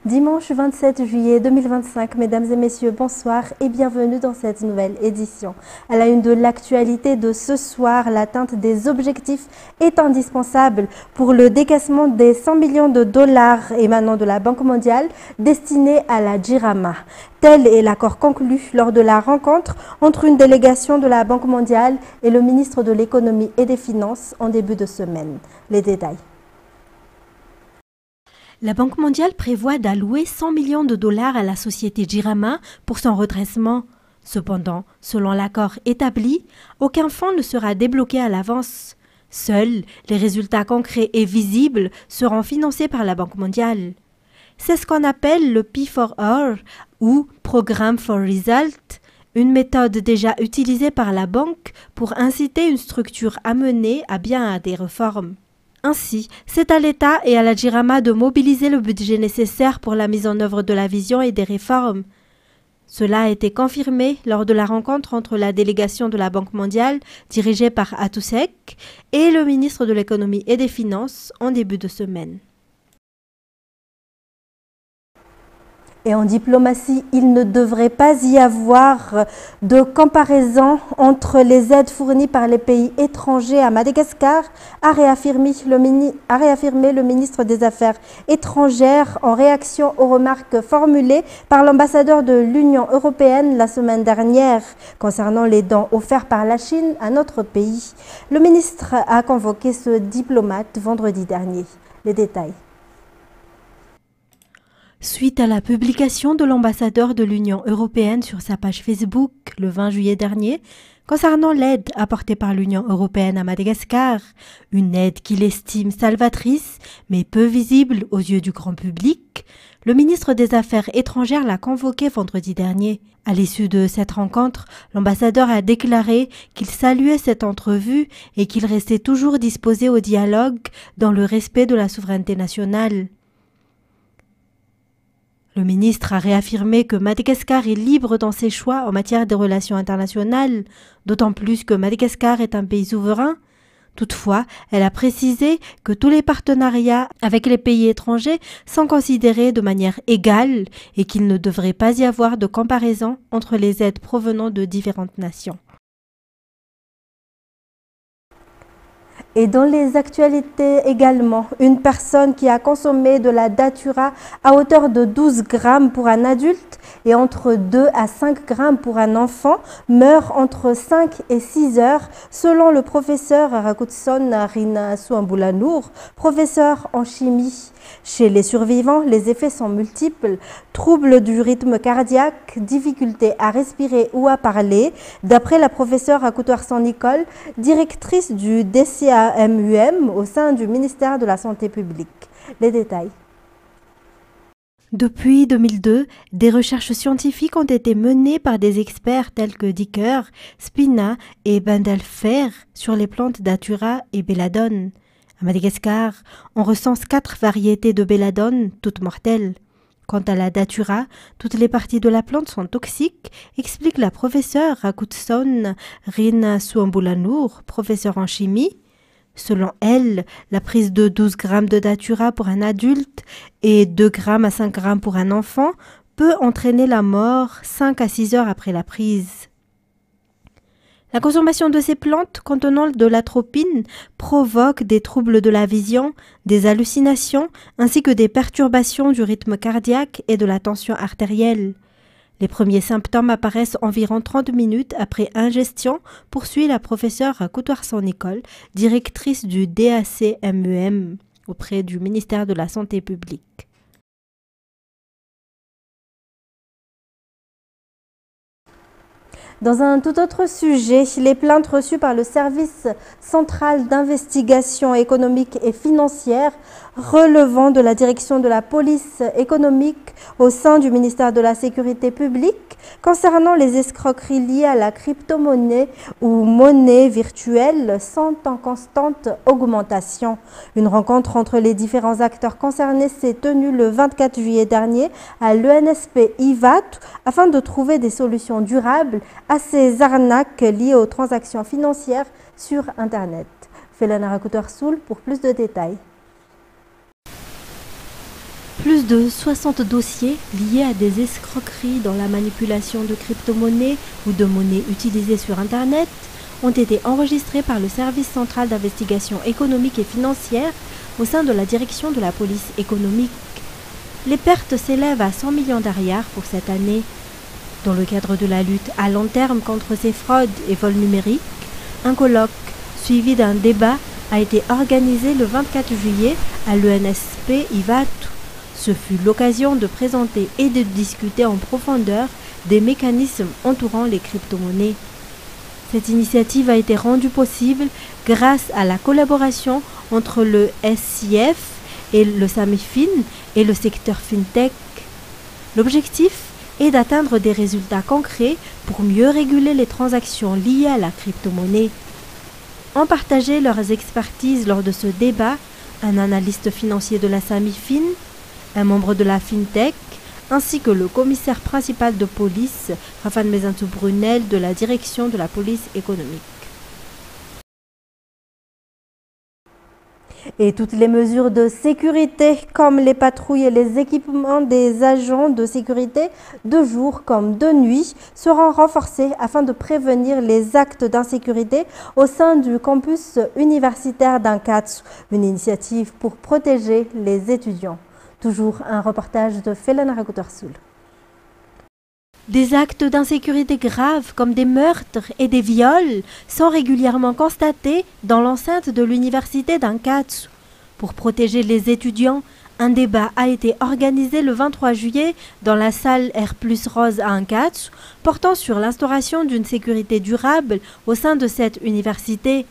Dimanche 27 juillet 2025, mesdames et messieurs, bonsoir et bienvenue dans cette nouvelle édition. À la une de l'actualité de ce soir, l'atteinte des objectifs est indispensable pour le décaissement des 100 millions de dollars émanant de la Banque mondiale destinés à la JIRAMA. Tel est l'accord conclu lors de la rencontre entre une délégation de la Banque mondiale et le ministre de l'économie et des finances en début de semaine. Les détails. La Banque mondiale prévoit d'allouer 100 millions de dollars à la société JIRAMA pour son redressement. Cependant, selon l'accord établi, aucun fonds ne sera débloqué à l'avance. Seuls les résultats concrets et visibles seront financés par la Banque mondiale. C'est ce qu'on appelle le P4R ou Programme for Result, une méthode déjà utilisée par la banque pour inciter une structure à mener à bien des réformes. Ainsi, c'est à l'État et à la JIRAMA de mobiliser le budget nécessaire pour la mise en œuvre de la vision et des réformes. Cela a été confirmé lors de la rencontre entre la délégation de la Banque mondiale, dirigée par Atusek, et le ministre de l'économie et des finances en début de semaine. Et en diplomatie, il ne devrait pas y avoir de comparaison entre les aides fournies par les pays étrangers à Madagascar, a réaffirmé le ministre des Affaires étrangères en réaction aux remarques formulées par l'ambassadeur de l'Union européenne la semaine dernière concernant les dons offerts par la Chine à notre pays. Le ministre a convoqué ce diplomate vendredi dernier. Les détails. Suite à la publication de l'ambassadeur de l'Union européenne sur sa page Facebook le 20 juillet dernier, concernant l'aide apportée par l'Union européenne à Madagascar, une aide qu'il estime salvatrice mais peu visible aux yeux du grand public, le ministre des Affaires étrangères l'a convoqué vendredi dernier. À l'issue de cette rencontre, l'ambassadeur a déclaré qu'il saluait cette entrevue et qu'il restait toujours disposé au dialogue dans le respect de la souveraineté nationale. Le ministre a réaffirmé que Madagascar est libre dans ses choix en matière de relations internationales, d'autant plus que Madagascar est un pays souverain. Toutefois, elle a précisé que tous les partenariats avec les pays étrangers sont considérés de manière égale et qu'il ne devrait pas y avoir de comparaison entre les aides provenant de différentes nations. Et dans les actualités également, une personne qui a consommé de la datura à hauteur de 12 grammes pour un adulte et entre 2 à 5 grammes pour un enfant meurt entre 5 et 6 heures selon le professeur Rakutson Rina Suambulanour, professeur en chimie. Chez les survivants, les effets sont multiples. Troubles du rythme cardiaque, difficultés à respirer ou à parler. D'après la professeure Rakoutoir-San-Nicole, directrice du DCAMUM au sein du ministère de la Santé publique. Les détails. Depuis 2002, des recherches scientifiques ont été menées par des experts tels que Dicker, Spina et Bandelfer sur les plantes datura et belladone. À Madagascar, on recense 4 variétés de belladone, toutes mortelles. Quant à la datura, toutes les parties de la plante sont toxiques, explique la professeure Rakutson Rina Suambulanour, professeure en chimie. Selon elle, la prise de 12 grammes de datura pour un adulte et 2 grammes à 5 grammes pour un enfant peut entraîner la mort 5 à 6 heures après la prise. La consommation de ces plantes contenant de l'atropine provoque des troubles de la vision, des hallucinations ainsi que des perturbations du rythme cardiaque et de la tension artérielle. Les premiers symptômes apparaissent environ 30 minutes après ingestion, poursuit la professeure Rakoutoir-San-Nicole, directrice du DACMUM auprès du ministère de la Santé publique. Dans un tout autre sujet, les plaintes reçues par le service central d'investigation économique et financière relevant de la direction de la police économique au sein du ministère de la Sécurité publique concernant les escroqueries liées à la crypto-monnaie ou monnaie virtuelle sont en constante augmentation. Une rencontre entre les différents acteurs concernés s'est tenue le 24 juillet dernier à l'ENSP IVAT afin de trouver des solutions durables à ces arnaques liées aux transactions financières sur Internet. Felana Rakoutoir-Soul pour plus de détails. Plus Plus de 60 dossiers liés à des escroqueries dans la manipulation de crypto-monnaies ou de monnaies utilisées sur Internet ont été enregistrés par le Service central d'investigation économique et financière au sein de la direction de la police économique. Les pertes s'élèvent à 100 millions d'ariars pour cette année. Dans le cadre de la lutte à long terme contre ces fraudes et vols numériques, un colloque suivi d'un débat a été organisé le 24 juillet à l'ENSP Ivatu. Ce fut l'occasion de présenter et de discuter en profondeur des mécanismes entourant les crypto-monnaies. Cette initiative a été rendue possible grâce à la collaboration entre le SCF et le SAMIFIN et le secteur FinTech. L'objectif est d'atteindre des résultats concrets pour mieux réguler les transactions liées à la crypto-monnaie. Ont partagé leurs expertises lors de ce débat un analyste financier de la SAMIFIN, un membre de la FinTech, ainsi que le commissaire principal de police, Rafan Mezentou Brunel, de la direction de la police économique. Et toutes les mesures de sécurité, comme les patrouilles et les équipements des agents de sécurité, de jour comme de nuit, seront renforcés afin de prévenir les actes d'insécurité au sein du campus universitaire d'Ankatsu, une initiative pour protéger les étudiants. Toujours un reportage de Felana Rakutarsoul. Des actes d'insécurité graves comme des meurtres et des viols sont régulièrement constatés dans l'enceinte de l'université d'Ankatsu. Pour protéger les étudiants, un débat a été organisé le 23 juillet dans la salle R+ Rose à Ankatsu, portant sur l'instauration d'une sécurité durable au sein de cette université.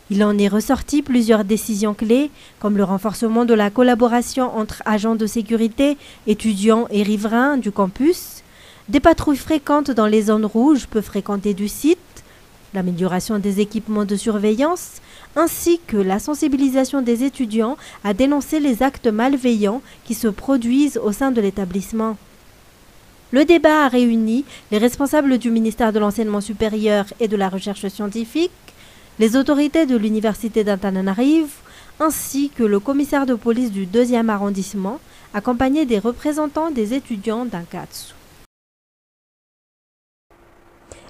Il en est ressorti plusieurs décisions clés, comme le renforcement de la collaboration entre agents de sécurité, étudiants et riverains du campus, des patrouilles fréquentes dans les zones rouges peu fréquentées du site, l'amélioration des équipements de surveillance, ainsi que la sensibilisation des étudiants à dénoncer les actes malveillants qui se produisent au sein de l'établissement. Le débat a réuni les responsables du ministère de l'Enseignement supérieur et de la Recherche scientifique, les autorités de l'université d'Antananarivo, ainsi que le commissaire de police du 2e arrondissement, accompagné des représentants des étudiants d'Ankatsu.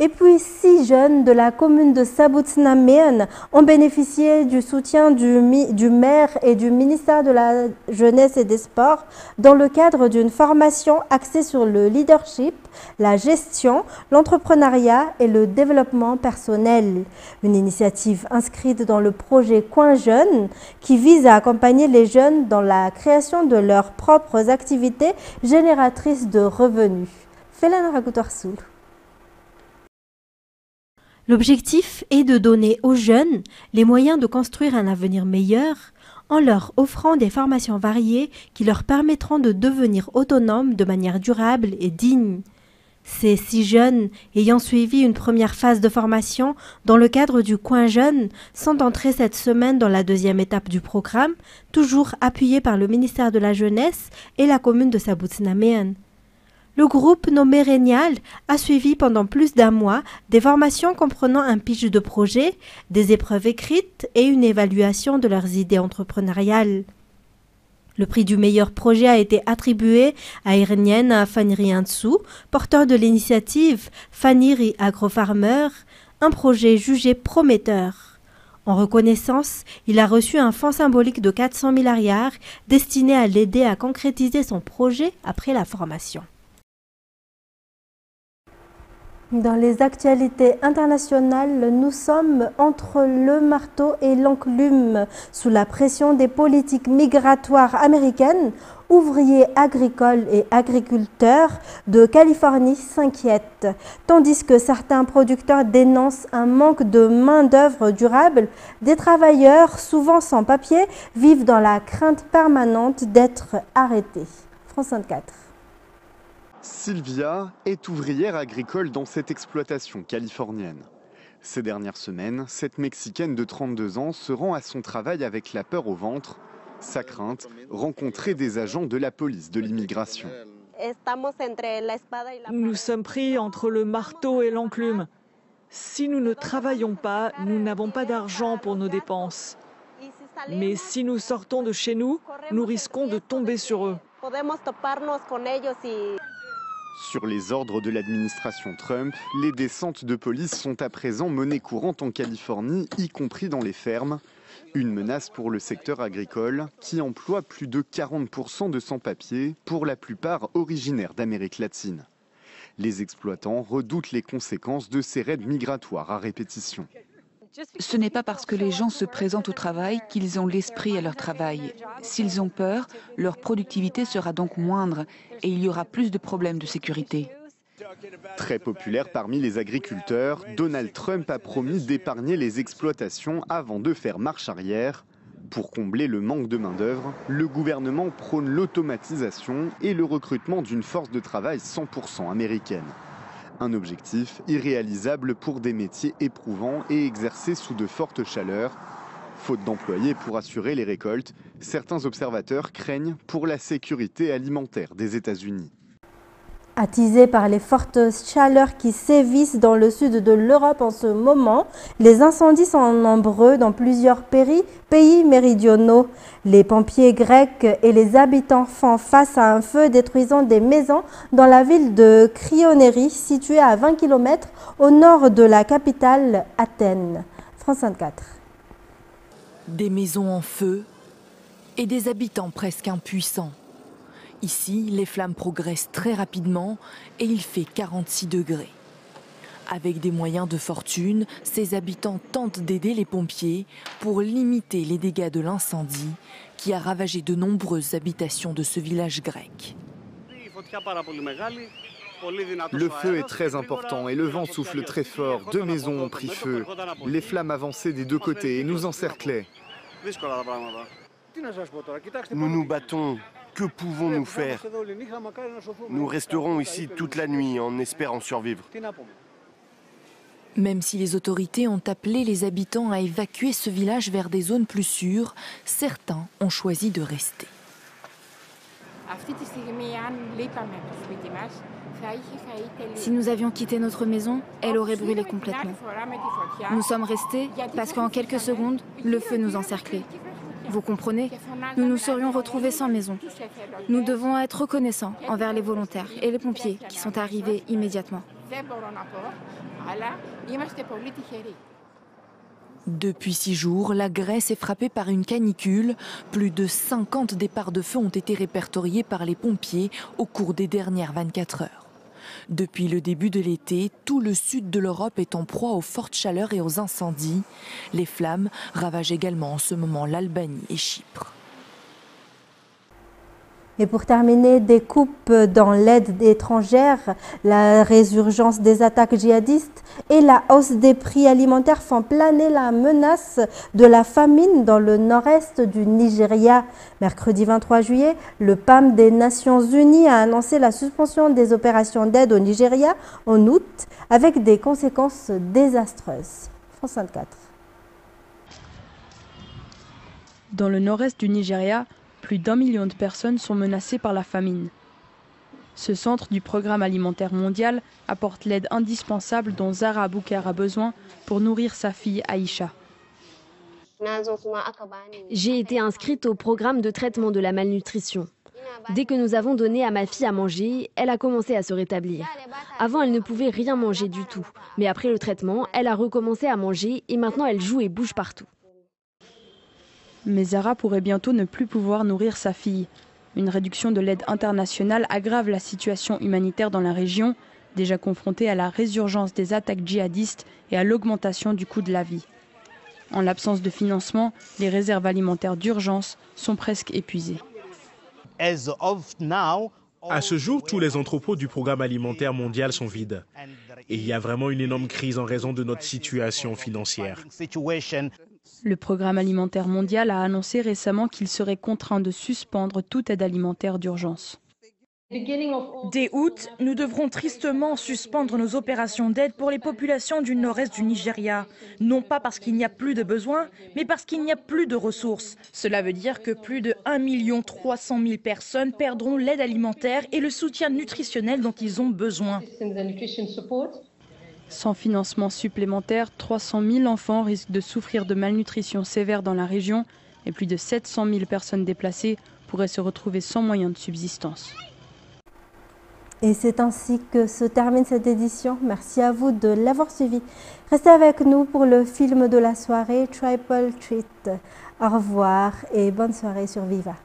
Et puis, 6 jeunes de la commune de Sabutsnamen ont bénéficié du soutien du maire et du ministère de la Jeunesse et des Sports dans le cadre d'une formation axée sur le leadership, la gestion, l'entrepreneuriat et le développement personnel. Une initiative inscrite dans le projet Coin Jeune qui vise à accompagner les jeunes dans la création de leurs propres activités génératrices de revenus. Felana Rakutarsoul. L'objectif est de donner aux jeunes les moyens de construire un avenir meilleur en leur offrant des formations variées qui leur permettront de devenir autonomes de manière durable et digne. Ces 6 jeunes, ayant suivi une première phase de formation dans le cadre du Coin Jeune, sont entrés cette semaine dans la 2e étape du programme, toujours appuyé par le ministère de la Jeunesse et la commune de Sabutsnamen. Le groupe nommé Régnal a suivi pendant plus d'1 mois des formations comprenant un pitch de projet, des épreuves écrites et une évaluation de leurs idées entrepreneuriales. Le prix du meilleur projet a été attribué à Irnienne Faniri Ansou, porteur de l'initiative Faniri Agrofarmer, un projet jugé prometteur. En reconnaissance, il a reçu un fonds symbolique de 400 000 ariars destiné à l'aider à concrétiser son projet après la formation. Dans les actualités internationales, nous sommes entre le marteau et l'enclume. Sous la pression des politiques migratoires américaines, ouvriers agricoles et agriculteurs de Californie s'inquiètent, tandis que certains producteurs dénoncent un manque de main-d'œuvre durable. Des travailleurs, souvent sans papier, vivent dans la crainte permanente d'être arrêtés. France 24. Sylvia est ouvrière agricole dans cette exploitation californienne. Ces dernières semaines, cette Mexicaine de 32 ans se rend à son travail avec la peur au ventre. Sa crainte, rencontrer des agents de la police de l'immigration. Nous sommes pris entre le marteau et l'enclume. Si nous ne travaillons pas, nous n'avons pas d'argent pour nos dépenses. Mais si nous sortons de chez nous, nous risquons de tomber sur eux. Sur les ordres de l'administration Trump, les descentes de police sont à présent monnaie courante en Californie, y compris dans les fermes. Une menace pour le secteur agricole qui emploie plus de 40% de sans-papiers, pour la plupart originaires d'Amérique latine. Les exploitants redoutent les conséquences de ces raids migratoires à répétition. Ce n'est pas parce que les gens se présentent au travail qu'ils ont l'esprit à leur travail. S'ils ont peur, leur productivité sera donc moindre et il y aura plus de problèmes de sécurité. Très populaire parmi les agriculteurs, Donald Trump a promis d'épargner les exploitations avant de faire marche arrière. Pour combler le manque de main-d'œuvre, le gouvernement prône l'automatisation et le recrutement d'une force de travail 100% américaine. Un objectif irréalisable pour des métiers éprouvants et exercés sous de fortes chaleurs. Faute d'employés pour assurer les récoltes, certains observateurs craignent pour la sécurité alimentaire des États-Unis. Attisés par les fortes chaleurs qui sévissent dans le sud de l'Europe en ce moment, les incendies sont nombreux dans plusieurs pays méridionaux. Les pompiers grecs et les habitants font face à un feu détruisant des maisons dans la ville de Kryonéri, située à 20 km au nord de la capitale Athènes. France 24. Des maisons en feu et des habitants presque impuissants. Ici, les flammes progressent très rapidement et il fait 46 degrés. Avec des moyens de fortune, ces habitants tentent d'aider les pompiers pour limiter les dégâts de l'incendie qui a ravagé de nombreuses habitations de ce village grec. Le feu est très important et le vent souffle très fort. 2 maisons ont pris feu. Les flammes avançaient des 2 côtés et nous encerclaient. Nous nous battons. Que pouvons-nous faire? Nous resterons ici toute la nuit en espérant survivre. Même si les autorités ont appelé les habitants à évacuer ce village vers des zones plus sûres, certains ont choisi de rester. Si nous avions quitté notre maison, elle aurait brûlé complètement. Nous sommes restés parce qu'en quelques secondes, le feu nous encerclait. Vous comprenez? Nous nous serions retrouvés sans maison. Nous devons être reconnaissants envers les volontaires et les pompiers qui sont arrivés immédiatement. Depuis 6 jours, la Grèce est frappée par une canicule. Plus de 50 départs de feu ont été répertoriés par les pompiers au cours des dernières 24 heures. Depuis le début de l'été, tout le sud de l'Europe est en proie aux fortes chaleurs et aux incendies. Les flammes ravagent également en ce moment l'Albanie et Chypre. Et pour terminer, des coupes dans l'aide étrangère, la résurgence des attaques djihadistes et la hausse des prix alimentaires font planer la menace de la famine dans le nord-est du Nigeria. Mercredi 23 juillet, le PAM des Nations Unies a annoncé la suspension des opérations d'aide au Nigeria en août, avec des conséquences désastreuses. France 24. Dans le nord-est du Nigeria, plus d'1 million de personnes sont menacées par la famine. Ce centre du Programme alimentaire mondial apporte l'aide indispensable dont Zara Aboukar a besoin pour nourrir sa fille Aïcha. J'ai été inscrite au programme de traitement de la malnutrition. Dès que nous avons donné à ma fille à manger, elle a commencé à se rétablir. Avant, elle ne pouvait rien manger du tout. Mais après le traitement, elle a recommencé à manger et maintenant elle joue et bouge partout. Mais Zara pourrait bientôt ne plus pouvoir nourrir sa fille. Une réduction de l'aide internationale aggrave la situation humanitaire dans la région, déjà confrontée à la résurgence des attaques djihadistes et à l'augmentation du coût de la vie. En l'absence de financement, les réserves alimentaires d'urgence sont presque épuisées. À ce jour, tous les entrepôts du Programme alimentaire mondial sont vides. Et il y a vraiment une énorme crise en raison de notre situation financière. Le Programme alimentaire mondial a annoncé récemment qu'il serait contraint de suspendre toute aide alimentaire d'urgence. Dès août, nous devrons tristement suspendre nos opérations d'aide pour les populations du nord-est du Nigeria. Non pas parce qu'il n'y a plus de besoins, mais parce qu'il n'y a plus de ressources. Cela veut dire que plus de 1 300 000 personnes perdront l'aide alimentaire et le soutien nutritionnel dont ils ont besoin. Sans financement supplémentaire, 300 000 enfants risquent de souffrir de malnutrition sévère dans la région et plus de 700 000 personnes déplacées pourraient se retrouver sans moyens de subsistance. Et c'est ainsi que se termine cette édition. Merci à vous de l'avoir suivi. Restez avec nous pour le film de la soirée, Triple Treat. Au revoir et bonne soirée sur Viva.